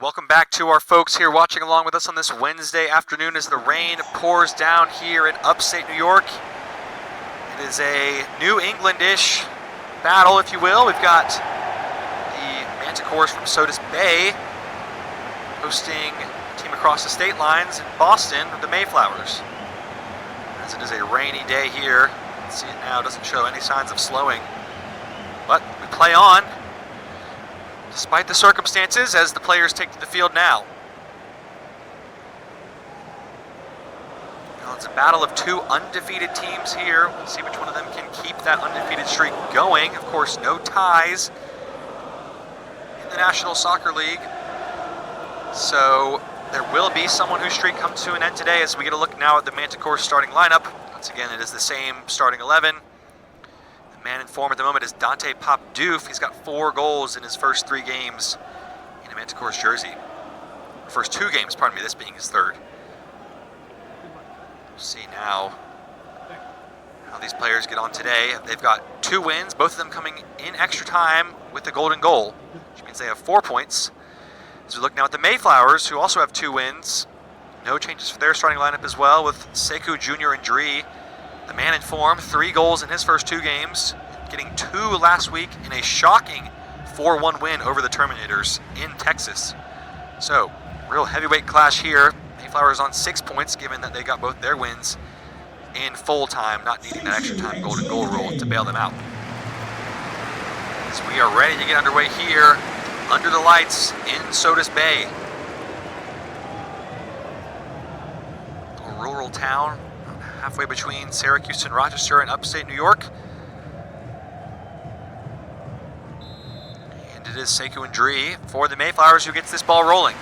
Welcome back to our folks here watching along with us on this Wednesday afternoon as the rain pours down here in upstate New York. It is a New England-ish battle, if you will. We've got the Manticores from Sodus Bay hosting a team across the state lines in Boston, the Mayflowers. As it is a rainy day here, you can see it now, doesn't show any signs of slowing. But we play on, despite the circumstances, as the players take to the field now. Well, it's a battle of two undefeated teams here. We'll see which one of them can keep that undefeated streak going. Of course, no ties in the National Soccer League. So there will be someone whose streak comes to an end today as we get a look now at the Manticores starting lineup. Once again, it is the same starting 11. Man in form at the moment is Dante Popdoof. He's got 4 goals in his first 3 games in a Manticores jersey. First 2 games, pardon me, this being his 3rd. We'll see now how these players get on today. They've got 2 wins, both of them coming in extra time with the golden goal, which means they have 4 points. As we look now at the Mayflowers, who also have 2 wins. No changes for their starting lineup as well, with Sekou Jr. and Dree. The man in form, 3 goals in his first 2 games, getting 2 last week in a shocking 4-1 win over the Terminators in Texas. So, real heavyweight clash here. Mayflowers on 6 points, given that they got both their wins in full time, not needing that extra time golden goal rule to bail them out. As we are ready to get underway here, under the lights in Sodus Bay. A rural town, halfway between Syracuse and Rochester in upstate New York. And it is Sekou and Dree for the Mayflowers who gets this ball rolling.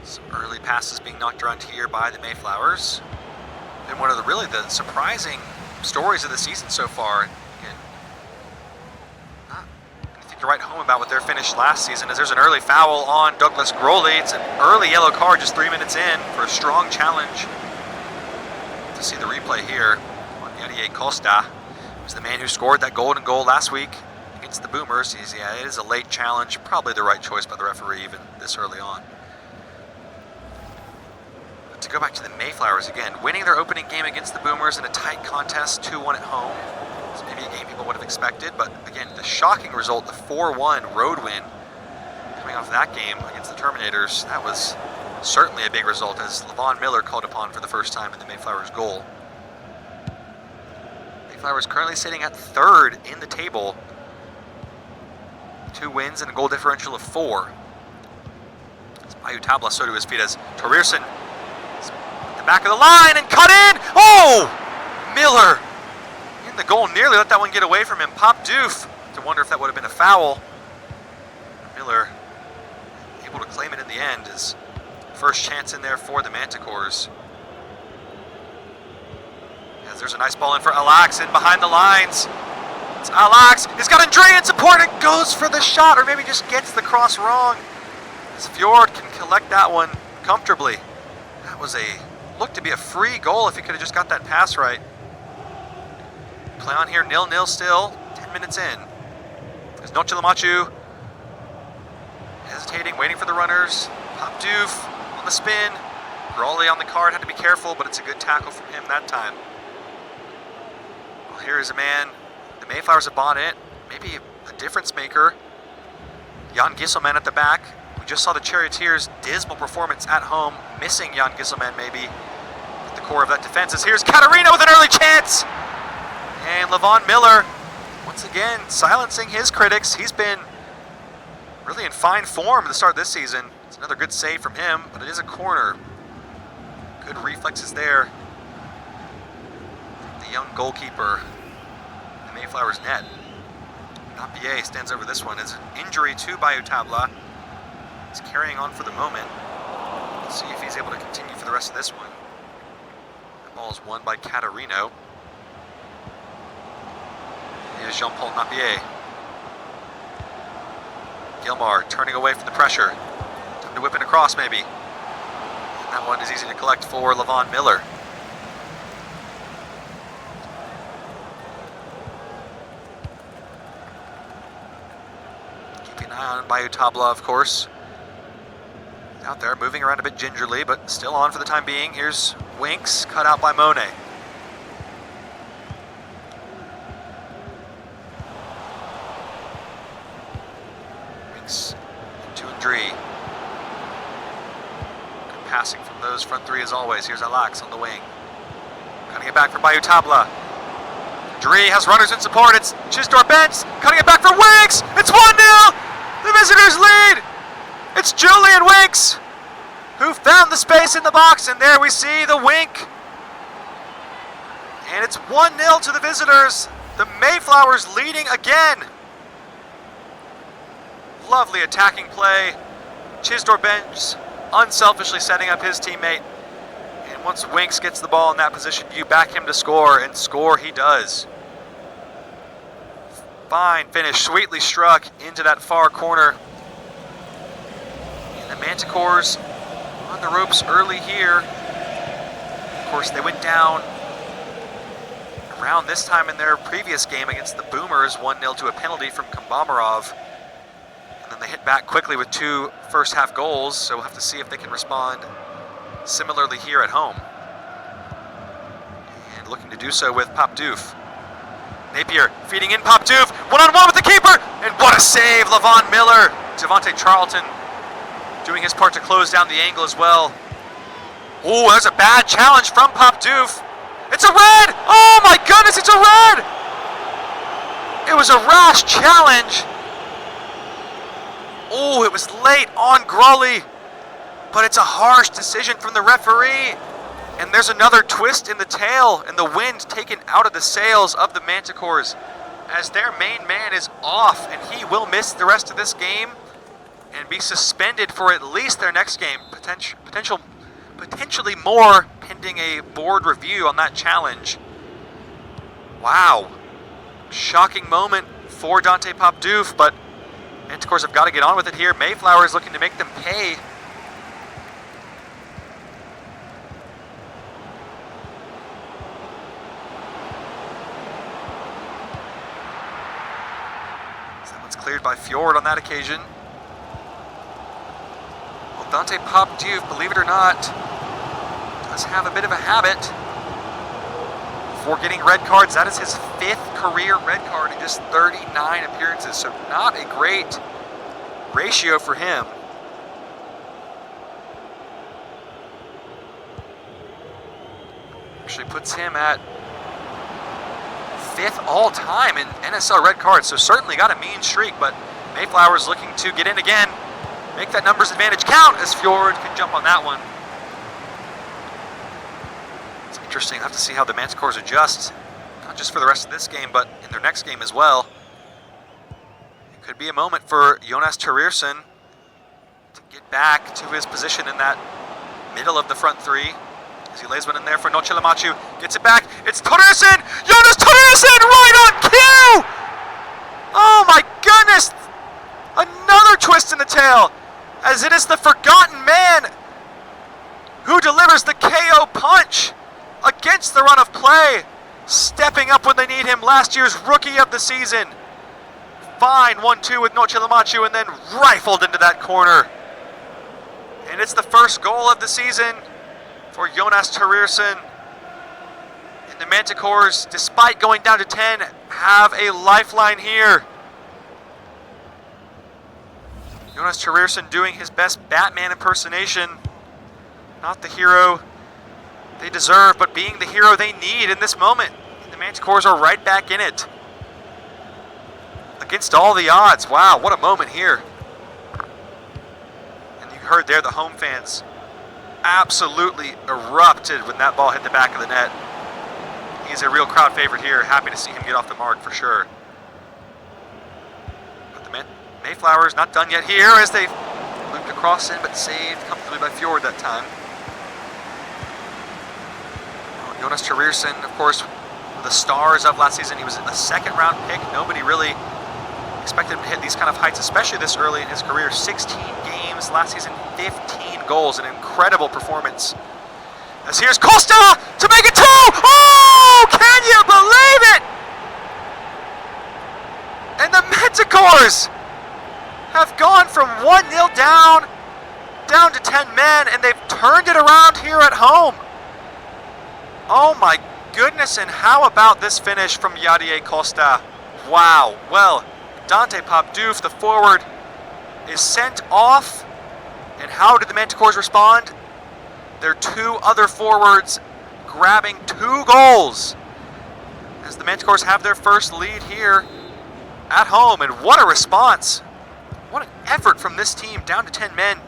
Some early passes being knocked around here by the Mayflowers. Been one of the surprising stories of the season so far. Again, not anything to write home about with their finish last season, as there's an early foul on Douglas Groley. It's an early yellow card just 3 minutes in for a strong challenge. To see the replay here on Yadier Costa, who's the man who scored that golden goal last week against the Boomers. It is a late challenge, probably the right choice by the referee even this early on. To go back to the Mayflowers again, winning their opening game against the Boomers in a tight contest, 2-1 at home. It's maybe a game people would have expected, but again, the shocking result, the 4-1 road win, coming off that game against the Terminators, that was certainly a big result as Levon Miller called upon for the first time in the Mayflowers goal. Mayflowers currently sitting at 3rd in the table, 2 wins and a goal differential of 4. As Mayu Tabla so to his feet as Torierson back of the line and cut in. Oh! Miller in the goal, nearly let that one get away from him. Popdoof, to wonder if that would have been a foul. Miller able to claim it in the end. His first chance in there for the Manticores. As there's a nice ball in for Alax in behind the lines. It's Alax. He's got Andre in support and goes for the shot, or maybe just gets the cross wrong. As Fjord can collect that one comfortably. That was looked to be a free goal if he could have just got that pass right. Play on here, 0-0 still, 10 minutes in. There's Noche Lamachu hesitating, waiting for the runners. Popdoof on the spin. Brawley on the card, had to be careful, but it's a good tackle from him that time. Well, here is a man, the Mayflowers have bought it, maybe a difference maker. Jan Gisselman at the back. We just saw the Charioteers' dismal performance at home, missing Jan Gisselman maybe at the core of that defense. As here's Katarina with an early chance! And Levon Miller, once again, silencing his critics. He's been really in fine form at the start of this season. It's another good save from him, but it is a corner. Good reflexes there. The young goalkeeper, the Mayflowers net. Napier stands over this one. It's an injury to Mayu Tabla. He's carrying on for the moment. Let's see if he's able to continue for the rest of this one. The ball is won by Catarino. Here's Jean-Paul Napier. Gilmar turning away from the pressure. to whip it across maybe. And that one is easy to collect for Levon Miller. Keeping an eye on Bayou Tabla, of course. Out there, moving around a bit gingerly, but still on for the time being. Here's Winks, cut out by Monet. Winks, 2 and 3. Good passing from those front three as always. Here's Alax on the wing. Cutting it back for Bayou Tabla. Dree has runners in support. It's Chisdor Benz, cutting it back for Winks. It's 1-0. The visitors lead. It's Julian Winks who found the space in the box, and there we see the wink. And it's 1-0 to the visitors. The Mayflowers leading again. Lovely attacking play. Chisdor Benz unselfishly setting up his teammate. And once Winks gets the ball in that position, you back him to score, and score he does. Fine finish, sweetly struck into that far corner. And the Manticores on the ropes early here. Of course, they went down around this time in their previous game against the Boomers, 1-0 to a penalty from Kambamarov. And then they hit back quickly with 2 first-half goals, so we'll have to see if they can respond similarly here at home. And looking to do so with Popdoof. Napier feeding in Popdoof, one-on-one with the keeper, and what a save, Levon Miller. Devontae Charlton doing his part to close down the angle as well. Oh, there's a bad challenge from Popdoof. It's a red! Oh my goodness, it's a red! It was a rash challenge. Oh, it was late on Grawley, but it's a harsh decision from the referee. And there's another twist in the tail, and the wind taken out of the sails of the Manticores as their main man is off, and he will miss the rest of this game and be suspended for at least their next game. Potentially more, pending a board review on that challenge. Wow. Shocking moment for Dante Popdoof, but Manticores have got to get on with it here. Mayflowers looking to make them pay. That one's cleared by Fjord on that occasion. Well, Dante Popdoof, believe it or not, does have a bit of a habit for getting red cards. That is his 5th career red card in just 39 appearances, so not a great ratio for him. Actually puts him at 5th all-time in NSL red cards, so certainly got a mean streak, but Mayflowers looking to get in again, make that numbers advantage count as Fjord can jump on that one. It's interesting. We'll have to see how the Manticores adjust, not just for the rest of this game, but in their next game as well. It could be a moment for Jonas Terierson to get back to his position in that middle of the front three. As he lays one in there for Noche Lamachu, gets it back. It's Terierson! Jonas Terierson right on cue! Oh my goodness! Another twist in the tail, as it is the forgotten man who delivers the KO punch against the run of play, stepping up when they need him, last year's rookie of the season. Fine 1-2 with Noche Lamachu, and then rifled into that corner. And it's the first goal of the season for Jonas Terierson. And the Manticores, despite going down to 10, have a lifeline here. Jonas Terierson doing his best Batman impersonation. Not the hero they deserve, but being the hero they need in this moment. And the Manticores are right back in it. Against all the odds. Wow, what a moment here. And you heard there the home fans absolutely erupted when that ball hit the back of the net. He's a real crowd favorite here. Happy to see him get off the mark for sure. But the Mayflowers not done yet here as they looped across in, but saved comfortably by Fjord that time. Jonas Terierson, of course, the stars of last season. He was a 2nd-round pick. Nobody really expected him to hit these kind of heights, especially this early in his career. 16 games games. Last season, 15 goals. An incredible performance. As here's Costa to make it 2! Oh! Can you believe it? And the Manticores have gone from 1-0 down to 10 men, and they've turned it around here at home. Oh my goodness, and how about this finish from Yadier Costa? Wow. Well, Dante Popdouf, the forward, is sent off. And how did the Manticores respond? Their 2 other forwards grabbing 2 goals as the Manticores have their first lead here at home. And what a response. What an effort from this team, down to 10 men.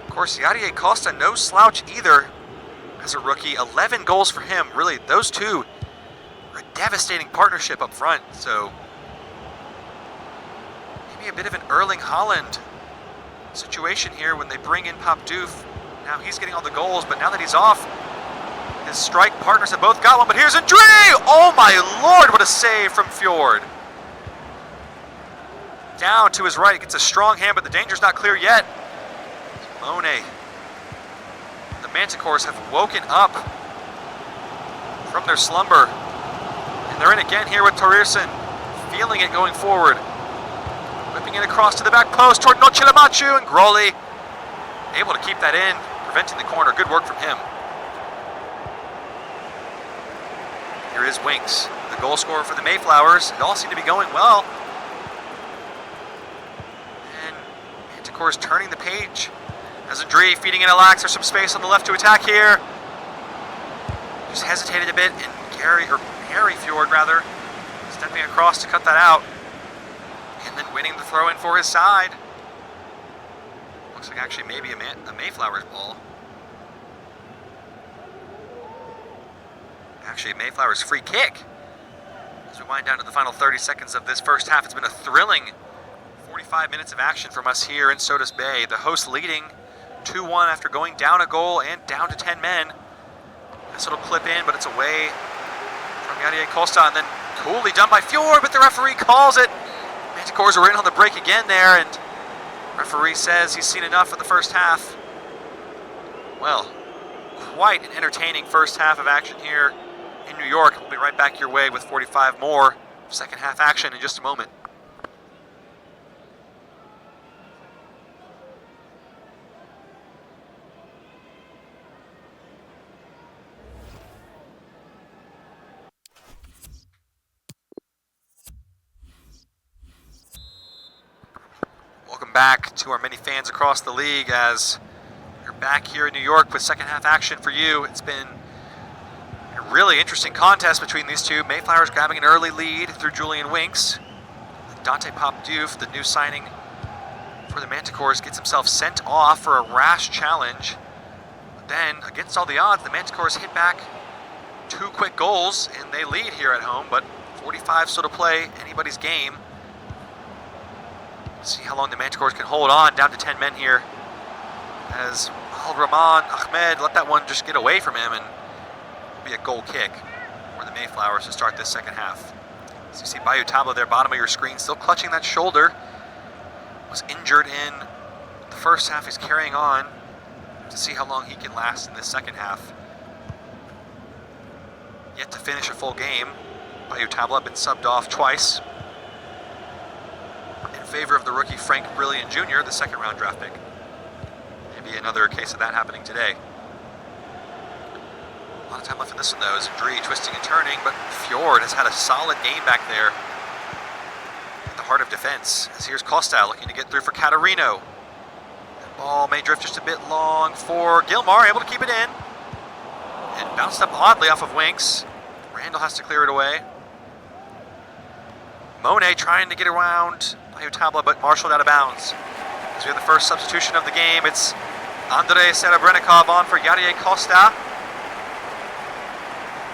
Of course, Yadier Costa, no slouch either as a rookie. 11 goals for him. Really, those two are a devastating partnership up front. So maybe a bit of an Erling Haaland situation here when they bring in Popdouf. Now he's getting all the goals, but now that he's off, his strike partners have both got one. But here's Andre! Oh my lord, what a save from Fjord. Down to his right, gets a strong hand, but the danger's not clear yet. Monet. The Manticores have woken up from their slumber. And they're in again here with Torierson, feeling it going forward. Whipping it across to the back post toward Nocilamachu, and Groli able to keep that in, preventing the corner. Good work from him. Here is Winks, the goal scorer for the Mayflowers. It all seemed to be going well. And Manticores turning the page. As Andre feeding in Alex. There's some space on the left to attack here. Just hesitated a bit, and Harry Fjord rather, stepping across to cut that out. And then winning the throw in for his side. Looks like actually maybe a Mayflowers ball. Actually, Mayflowers free kick. As we wind down to the final 30 seconds of this first half, it's been a thrilling 45 minutes of action from us here in Sodus Bay. The hosts leading 2-1 after going down a goal and down to 10 men. This little clip in, but it's away from Yadier Costa, and then coolly done by Fjord, but the referee calls it. Manticores are in on the break again there, and referee says he's seen enough of the first half. Well, quite an entertaining first half of action here in New York. We'll be right back your way with 45 more second half action in just a moment. Welcome back to our many fans across the league as you're back here in New York with second half action for you. It's been a really interesting contest between these two. Mayflowers grabbing an early lead through Julian Winks. Dante Popdouf, the new signing for the Manticores, gets himself sent off for a rash challenge. But then, against all the odds, the Manticores hit back 2 quick goals and they lead here at home, but 45 still to play, anybody's game. See how long the Manticores can hold on, down to 10 men here. As Rahman Ahmed let that one just get away from him, and it'll be a goal kick for the Mayflowers to start this second half. So you see Bayou Tabla there, bottom of your screen, still clutching that shoulder. Was injured in the first half, he's carrying on to see how long he can last in this second half. Yet to finish a full game. Bayou Tabla been subbed off twice in favor of the rookie Frank Brilliant Jr., the second round draft pick. Maybe another case of that happening today. A lot of time left in this one though, as Andre twisting and turning, but Fjord has had a solid game back there at the heart of defense. As here's Costa looking to get through for Catarino. The ball may drift just a bit long for Gilmar, able to keep it in. And bounced up oddly off of Winks. Randall has to clear it away. Monet trying to get around Bayou Tabla, but marshaled out of bounds. As we have the first substitution of the game, it's Andrei Serebrennikov on for Yadier Costa.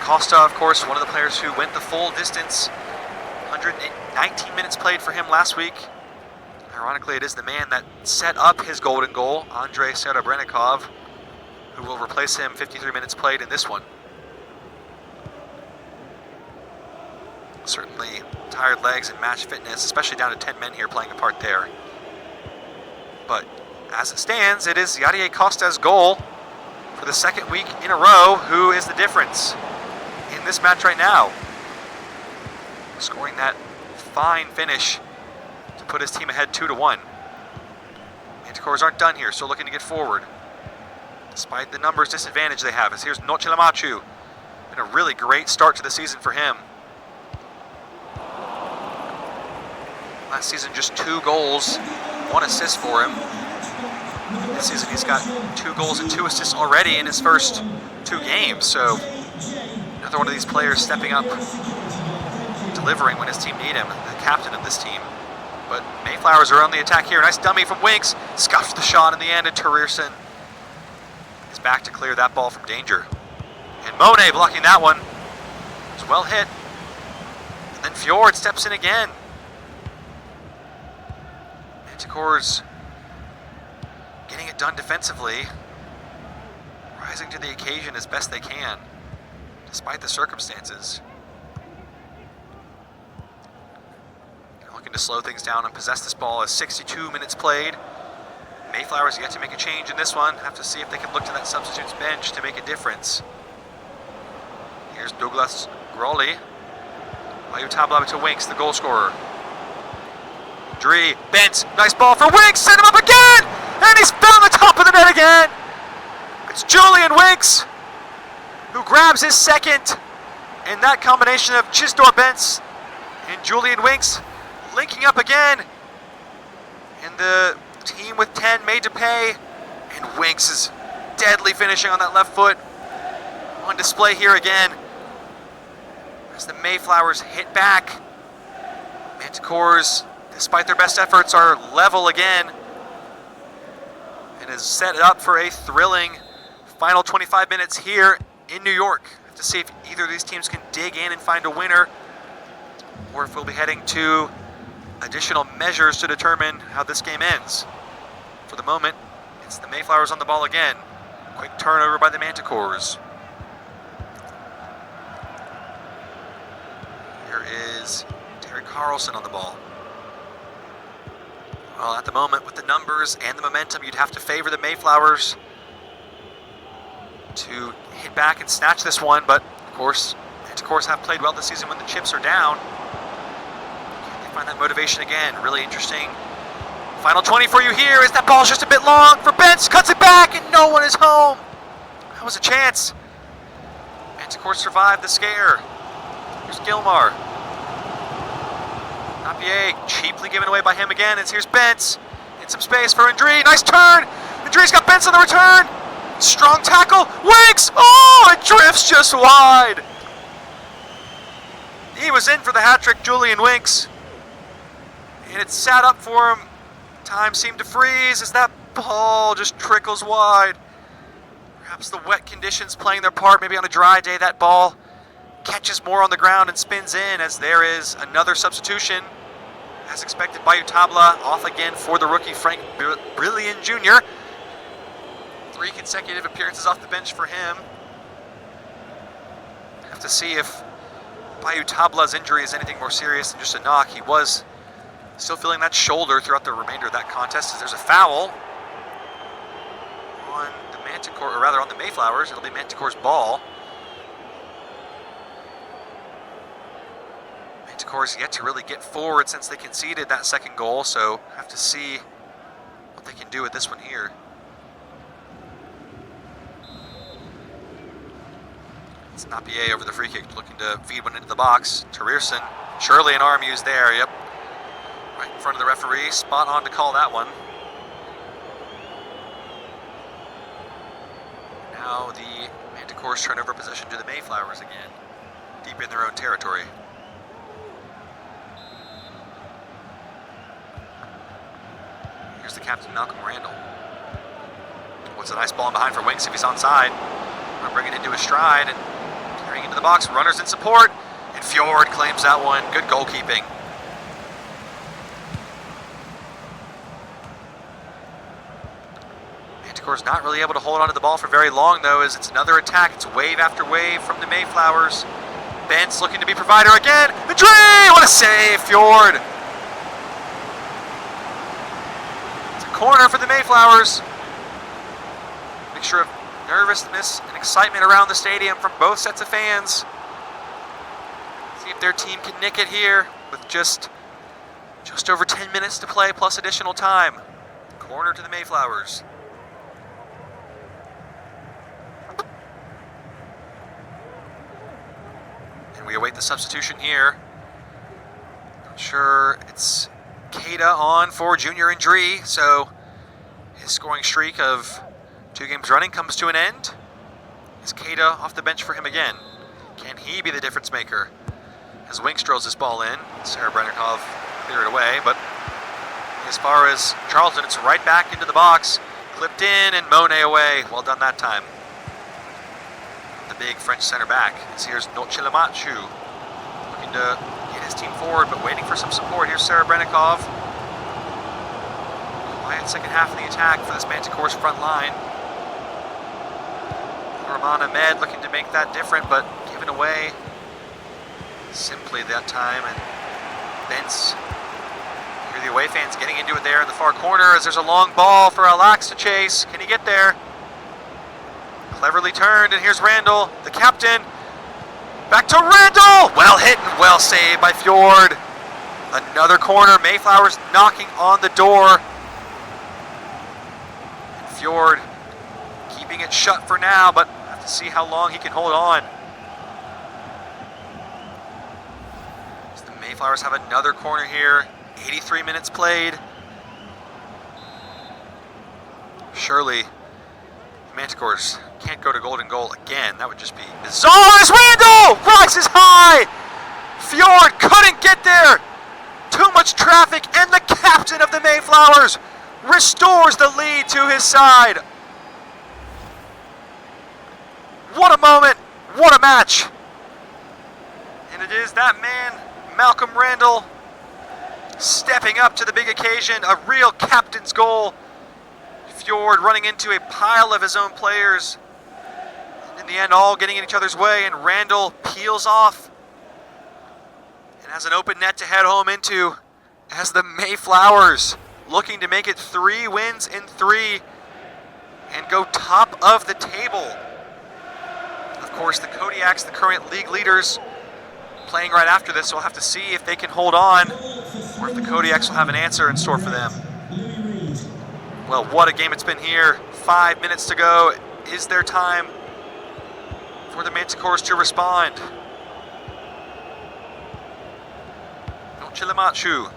Costa, of course, one of the players who went the full distance. 119 minutes played for him last week. Ironically, it is the man that set up his golden goal, Andrei Serebrennikov, who will replace him 53 minutes played in this one. Certainly tired legs and match fitness, especially down to 10 men here, playing a part there. But as it stands, it is Yadier Costa's goal for the second week in a row, who is the difference in this match right now, scoring that fine finish to put his team ahead 2-1. Manticores aren't done here, still looking to get forward, despite the numbers disadvantage they have. As here's Noche Lamachu. Been a really great start to the season for him. Last season, just 2 goals, 1 assist for him. This season, he's got 2 goals and 2 assists already in his first 2 games. So another one of these players stepping up, delivering when his team need him, the captain of this team. But Mayflowers are on the attack here. Nice dummy from Winks. Scuffs the shot in the end, and Terierson is back to clear that ball from danger. And Monet blocking that one. It's well hit. And then Fjord steps in again. Manticores getting it done defensively, rising to the occasion as best they can, despite the circumstances. Looking to slow things down and possess this ball as 62 minutes played. Mayflowers yet to make a change in this one. Have to see if they can look to that substitutes bench to make a difference. Here's Douglas Grolly. Mayutabla to Winks, the goal scorer. Dree, Bent, nice ball for Winks, send him up again! And he's found the top of the net again! It's Julian Winks who grabs his second. And that combination of Chisdor Bents and Julian Winks linking up again. And the team with 10 made to pay. And Winks is deadly finishing on that left foot. On display here again, as the Mayflowers hit back. Manticores, despite their best efforts, are level again, and is set up for a thrilling final 25 minutes here in New York. To see if either of these teams can dig in and find a winner, or if we'll be heading to additional measures to determine how this game ends. For the moment, it's the Mayflowers on the ball again. Quick turnover by the Manticores. Here is Terry Carlson on the ball. Well, at the moment, with the numbers and the momentum, you'd have to favor the Mayflowers to hit back and snatch this one, but of course, Manticores have played well this season when the chips are down. Can they find that motivation again? Really interesting. Final 20 for you here, as that ball's just a bit long for Bents, cuts it back, and no one is home. That was a chance. Manticores survived the scare. Here's Gilmar. Napier cheaply given away by him again, as here's Bents. In some space for Andree, nice turn! Andree's got Bents on the return! Strong tackle, Winks! Oh, it drifts just wide! He was in for the hat-trick, Julian Winks. And it sat up for him. Time seemed to freeze as that ball just trickles wide. Perhaps the wet conditions playing their part. Maybe on a dry day that ball catches more on the ground and spins in, as there is another substitution. As expected, Mayutabla off again for the rookie Frank Brillian Jr. 3 consecutive appearances off the bench for him. Have to see if Mayutabla's injury is anything more serious than just a knock. He was still feeling that shoulder throughout the remainder of that contest, as there's a foul on the Manticore, or rather on the Mayflowers. It'll be Manticore's ball. Manticore's yet to really get forward since they conceded that second goal, so have to see what they can do with this one here. It's Napier over the free kick, looking to feed one into the box. Terierson, surely an arm used there, yep. Right in front of the referee, spot on to call that one. Now the Manticores turn over possession to the Mayflowers again, deep in their own territory. Here's the captain, Malcolm Randall. What's a nice ball in behind for Winks if he's onside. I'm bringing it into his stride and carrying into the box. Runners in support, and Fjord claims that one. Good goalkeeping. Manticore's not really able to hold onto the ball for very long, though, as it's another attack. It's wave after wave from the Mayflowers. Bents looking to be provider again. Andree! What a save, Fjord! corner for the Mayflowers. Mixture of nervousness and excitement around the stadium from both sets of fans. See if their team can nick it here with just over 10 minutes to play plus additional time. Corner to the Mayflowers. And we await the substitution here. Not sure, it's Keita on for junior injury, so his scoring streak of 2 games running comes to an end. Is Keita off the bench for him again? Can he be the difference maker? As Winks drills this ball in, Sarah Brennerkov cleared it away, but as far as Charlton, it's right back into the box. Clipped in and Monet away. Well done that time. The big French center back. As here's Nocilamachu looking to get his team forward, but waiting for some support. Here's Sarah Brennerkov. Quiet second half of the attack for this Manticores front line. Rahman Ahmed looking to make that different, but given away simply that time. And Bentz, here the away fans getting into it there in the far corner as there's a long ball for Alax to chase. Can he get there? Cleverly turned, and here's Randall, the captain. Back to Randall! Well hit and well saved by Fjord. Another corner, Mayflowers knocking on the door. And Fjord keeping it shut for now, but have to see how long he can hold on. As the Mayflowers have another corner here. 83 minutes played. Surely the Manticores can't go to golden goal again. That would just be bizarre. As Randall rises high! Fjord couldn't get there. Too much traffic, and the captain of the Mayflowers restores the lead to his side. What a moment. What a match. And it is that man, Malcolm Randall, stepping up to the big occasion. A real captain's goal. Fjord running into a pile of his own players. In the end, all getting in each other's way, and Randall peels off and has an open net to head home into as the Mayflowers looking to make it 3 wins in 3 and go top of the table. Of course, the Kodiaks, the current league leaders, playing right after this, so we'll have to see if they can hold on or if the Kodiaks will have an answer in store for them. Well, what a game it's been here. 5 minutes to go. Is there time for the Manticores to respond? Nocilamachu.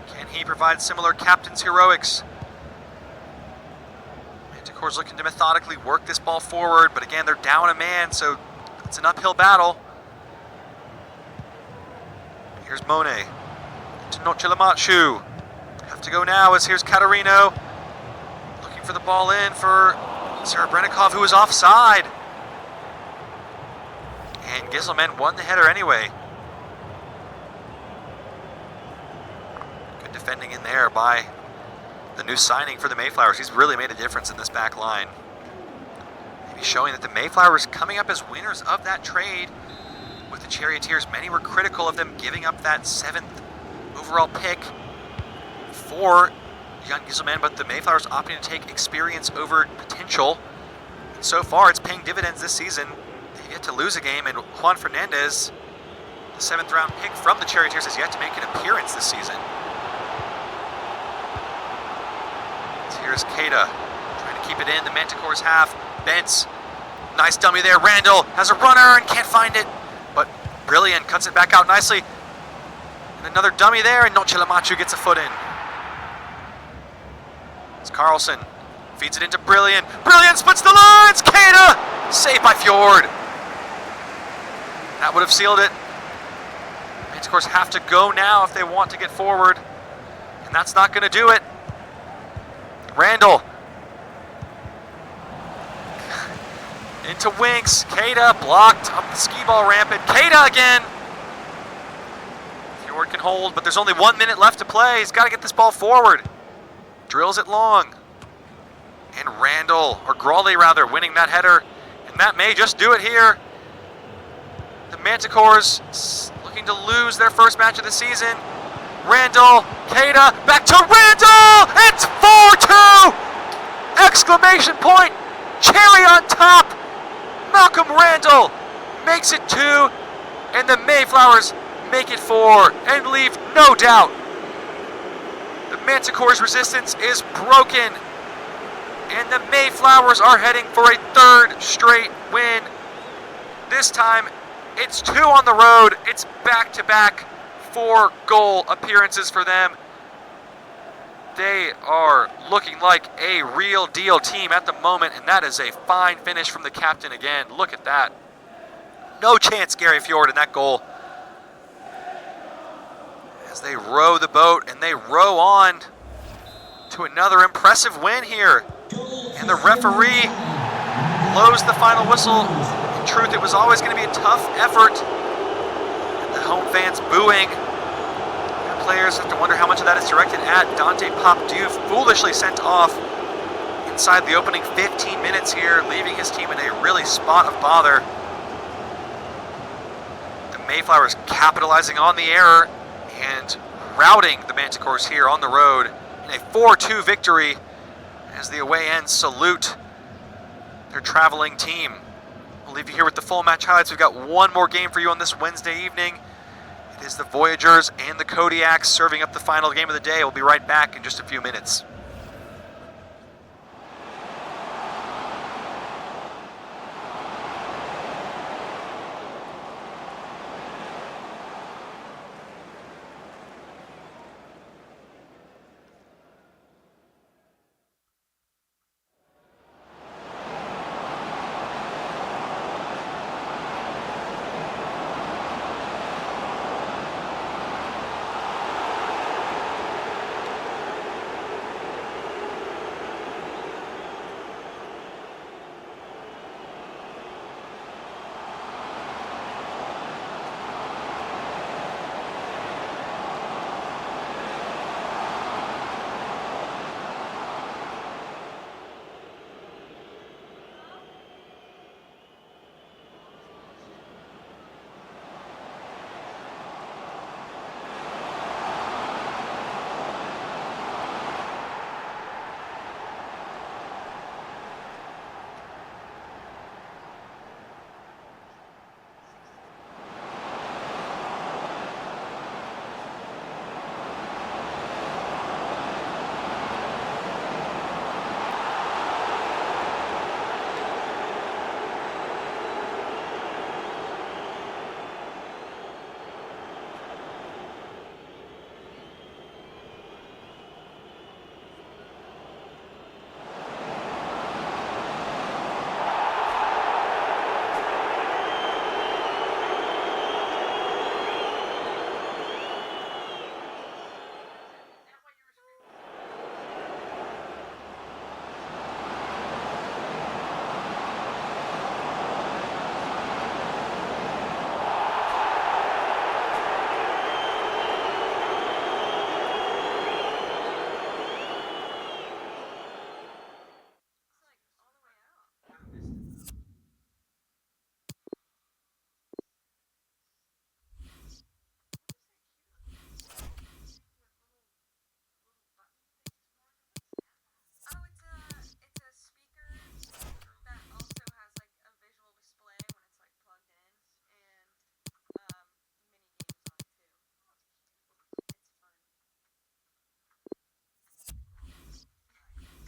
Can he provide similar captain's heroics? Manticores looking to methodically work this ball forward, but again, they're down a man, so it's an uphill battle. Here's Monet to Nocilamachu. Have to go now as here's Catarino looking for the ball in for Sarah Brennikov, who was offside. And Gisselman won the header anyway. Good defending in there by the new signing for the Mayflowers. He's really made a difference in this back line. Maybe showing that the Mayflowers coming up as winners of that trade with the Charioteers. Many were critical of them giving up that 7th overall pick for young Gisselman, but the Mayflowers opting to take experience over potential. And so far, it's paying dividends this season. They've yet to lose a game, and Juan Fernandez, the 7th round pick from the Charioteers, has yet to make an appearance this season. So here's Keita trying to keep it in. The Manticores half. Bentz, nice dummy there. Randall has a runner and can't find it, but Brilliant cuts it back out nicely. And another dummy there, and Nocilamachu gets a foot in. It's Carlson. Feeds it into Brilliant. Brilliant splits the lines! Keita! Saved by Fjord. That would have sealed it. Manticores have to go now if they want to get forward. And that's not going to do it. Randall. Into Winks. Keita blocked up the skee ball ramp. And Keita again. Fjord can hold, but there's only 1 minute left to play. He's got to get this ball forward. Drills it long. And Randall, or Grawley rather, winning that header. And that may just do it here. The Manticores looking to lose their first match of the season. Randall, Keita, Back to Randall! It's 4-2! Exclamation point! Cherry on top! Malcolm Randall makes it 2, and the Mayflowers make it 4 and leave no doubt. The Manticores' resistance is broken, and the Mayflowers are heading for a 3rd straight win. This time, it's 2 on the road. It's back-to-back 4-goal appearances for them. They are looking like a real deal team at the moment, and that is a fine finish from the captain again. Look at that. No chance, Gary Fjord, in that goal. As they row the boat and they row on to another impressive win here. And the referee blows the final whistle. In truth, it was always going to be a tough effort. And the home fans booing. And players have to wonder how much of that is directed at Dante Popdieu, foolishly sent off inside the opening 15 minutes here, leaving his team in a really spot of bother. The Mayflowers capitalizing on the error and routing the Manticores here on the road in a 4-2 victory as the away ends salute their traveling team. We'll leave you here with the full match highlights. We've got one more game for you on this Wednesday evening. It is the Voyagers and the Kodiaks serving up the final game of the day. We'll be right back in just a few minutes.